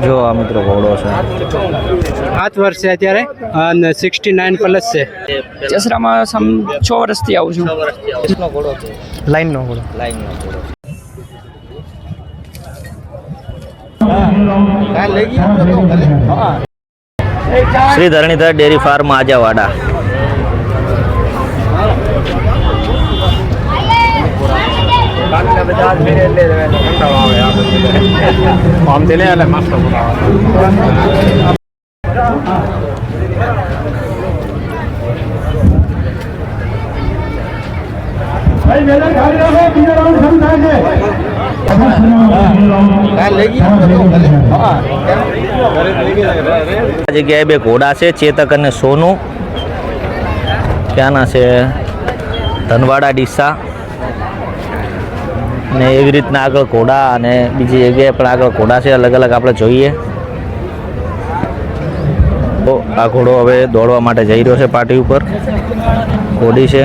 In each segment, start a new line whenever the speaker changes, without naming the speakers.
જો આ મિત્રો ઘોડો છે
7 વર્ષ છે અત્યારે અને 69 પ્લસ છે.
જસરામાં 6 વર્ષથી આવું છું.
લાઈનનો ઘોડો. શ્રી ધરણીધર ડેરી ફાર્મ આજાવાડા. જગ્યાએ બે ઘોડા છે, ચેતક અને સોનું. ક્યાંના છે? ધનવાડા ડીસા. ને એવી રીતના આગળ ઘોડા અને બીજી જગ્યાએ પણ આગળ ઘોડા છે, અલગ અલગ આપણે જોઈએ. તો આ ઘોડો હવે દોડવા માટે જઈ રહ્યો છે પાટી ઉપર. ઘોડી છે.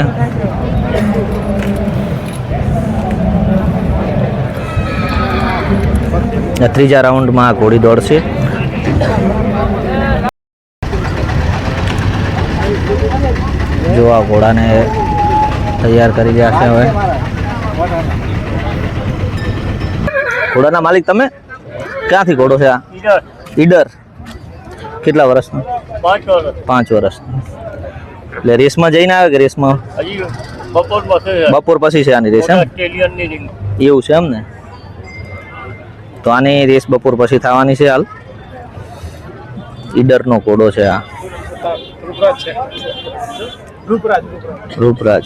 ત્રીજા રાઉન્ડમાં આ ઘોડી દોડશે. જો આ ઘોડાને તૈયાર કરી રહ્યા છે હવે. ઘોડાના માલિક તમે? ક્યાંથી ઘોડો છે આ? ઈડર. કેટલા વર્ષનો? 5 વર્ષ. એટલે રેસમાં જઈને આવે કે રેસમાં? બપોર પછી છે આની રેસ એમ? એવું છે એમ ને? તો આની રેસ બપોર પછી થવાની છે. હાલ ઈડરનો ઘોડો છે આ. રૂપરાજ.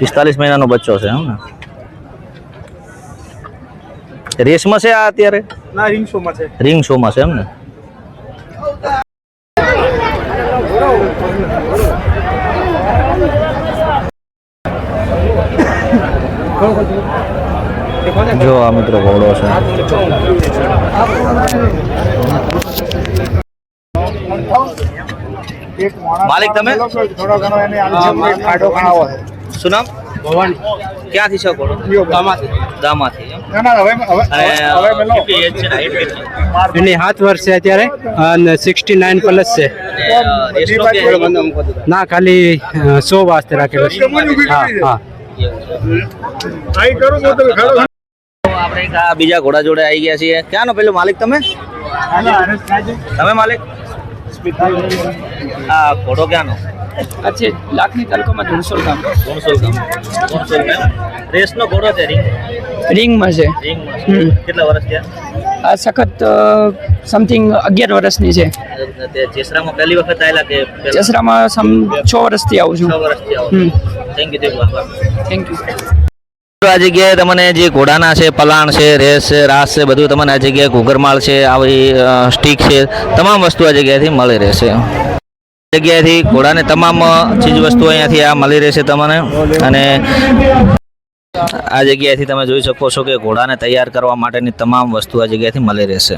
45 મહિનાનો બચ્ચો છે એમ ને? રેસમાં છે આ અત્યારે?
ના, રિંગ શોમાં છે.
રિંગ શોમાં છે એમ ને? જો આ મિત્રો ઘોડો છે. માલિક તમે? શું નામ? ક્યાંથી છો ઘોડો? દામાથી.
એની 7 વર્ષ છે અત્યારે અને 69 પ્લસ છે. ના, ખાલી 100 વાસ્તે રાખેલો છે. હા હા.
આપણે બીજા ઘોડા જોડે આવી ગયા છીએ. ક્યાંનો પેલો માલિક તમે? તમે માલિક? આ ઘોડો ક્યાંનો?
અચ્છા, લાખની તાલુકામાં ધુણસોલ ગામ.
રેસનો ઘોડો છે?
રિંગમાં છે.
કેટલા વર્ષ થયા?
આ સખત સમથિંગ 11 વર્ષની છે.
જેસરામાં પહેલી વખત આવેલા કે?
જસરામાં 6 વર્ષથી આવું છું.
6 વર્ષથી આવો. Thank you.
Thank you.
આ જગ્યાએ તમને જે ઘોડાના છે, પલાણ છે, રેસ છે, રાસ છે, બધું તમને આ જગ્યાએ ઘૂઘરમાળ છે, આવી સ્ટીક છે, તમામ વસ્તુ આ જગ્યાએથી મળી રહેશે. જગ્યાએથી ઘોડાને તમામ ચીજ વસ્તુઓ અહીંયાથી આ મળી રહેશે તમને. અને આ જગ્યાએથી તમે જોઈ શકો છો કે ઘોડાને તૈયાર કરવા માટેની તમામ વસ્તુ આ જગ્યાએથી મળી રહેશે.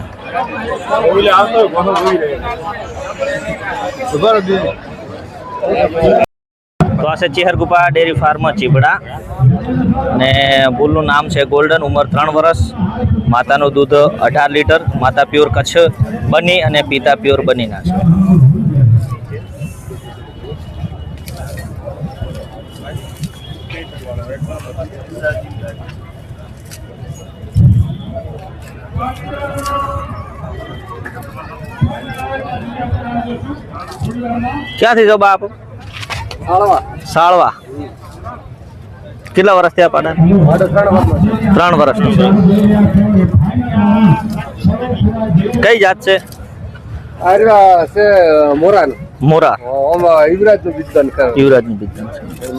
તો આ છે ચેહરગુપા ડેરી ફાર્મ ચીબડા. ને બુલનું નામ છે ગોલ્ડન. ઉંમર 3 વર્ષ. માતાનું દૂધ 18 લીટર. માતા પ્યોર કચ્છ બની અને પિતા પ્યોર બનીના છે. ક્યાંથી છો બાપ? સાળવા. કેટલા વર્ષ થયા પાડા? 3 વર્ષ. કઈ જાત છે? મોરા.
યુવરાજનું બિદ્દન છે.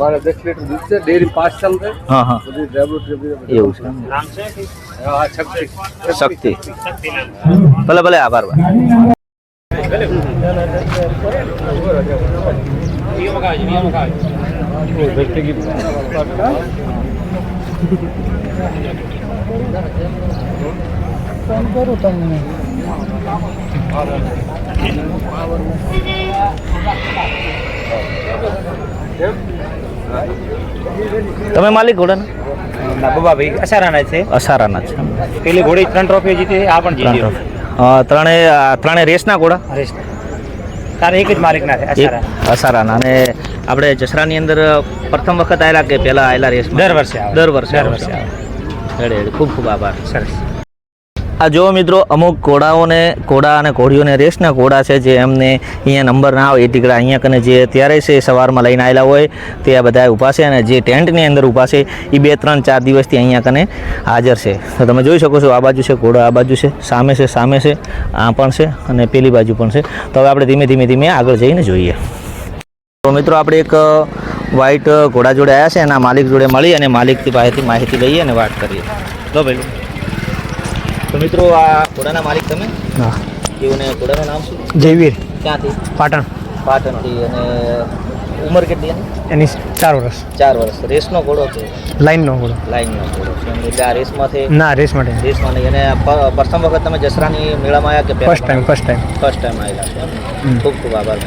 મારે 10 લીટર દૂધ છે. ડેરી 5 ચાલ છે.
હા હા. એવું છે. શક્તિ. ભલે ભલે, આભાર ભાઈ. તમે માલિક ઘોડાના
બાબાભાઈ અસારાના છે.
અસારાના છે
પેલી ઘોડી 3 ટ્રોફી જીતી, આ પણ
ત્રણ
જીતી.
ટ્રોફી ત્રણે રેસના ઘોડા
તારે એક જ માલિકના છે અસારા.
અસારાના. અને આપણે જસરાની અંદર પ્રથમ વખત આવેલા કે પહેલા આવેલા રેસ
દર વર્ષે આવે.
દર વર્ષે
દર વર્ષે આવે.
Ready ready. ખૂબ ખૂબ આભાર.
સરસ.
આ જો મિત્રો અમુક ઘોડા અને ઘોડીઓને રેસના ઘોડા છે જે એમને અહીંયા નંબર ના આવે એ ટીકડા અહીંયા કને જે અત્યારે છે સવારમાં લઈને આવેલા હોય તે આ બધા ઊભા છે અને જે ટેન્ટની અંદર ઊભા છે એ 2 3 4 દિવસથી અહીંયા કને હાજર છે. તો તમે જોઈ શકો છો આ બાજુ છે ઘોડા, આ બાજુ છે, સામે છે, આ પણ છે અને પેલી બાજુ પણ છે. તો હવે આપણે ધીમે ધીમે આગળ જઈને જોઈએ. તો મિત્રો આપણે એક વ્હાઈટ ઘોડા જોડે આવ્યા છે, એના માલિક જોડે મળી અને માલિકથી પાસેથી માહિતી લઈએ અને વાત કરીએ. લો ભાઈ. તો મિત્રો આ ઘોડાના માલિક તમે?
હા.
એવું ઘોડાનું નામ શું?
જયવીર
ક્યાંથી?
પાટણ.
પાટણથી. અને ઉંમર કેટલી એની?
એની 4 વર્ષ.
4 વર્ષ. રેસનો ઘોડો છે?
લાઈનનો ઘોડો.
લાઈનનો ઘોડો છે. એટલે આ રેસમાંથી?
ના, રેસ માટે.
રેસમાં નહીં. અને પ્રથમ વખત તમે જસરાની મેળામાં આવ્યા કે
ફર્સ્ટ ટાઈમ.
ફર્સ્ટ ટાઈમ આવેલા છે. ખૂબ ખૂબ આભાર.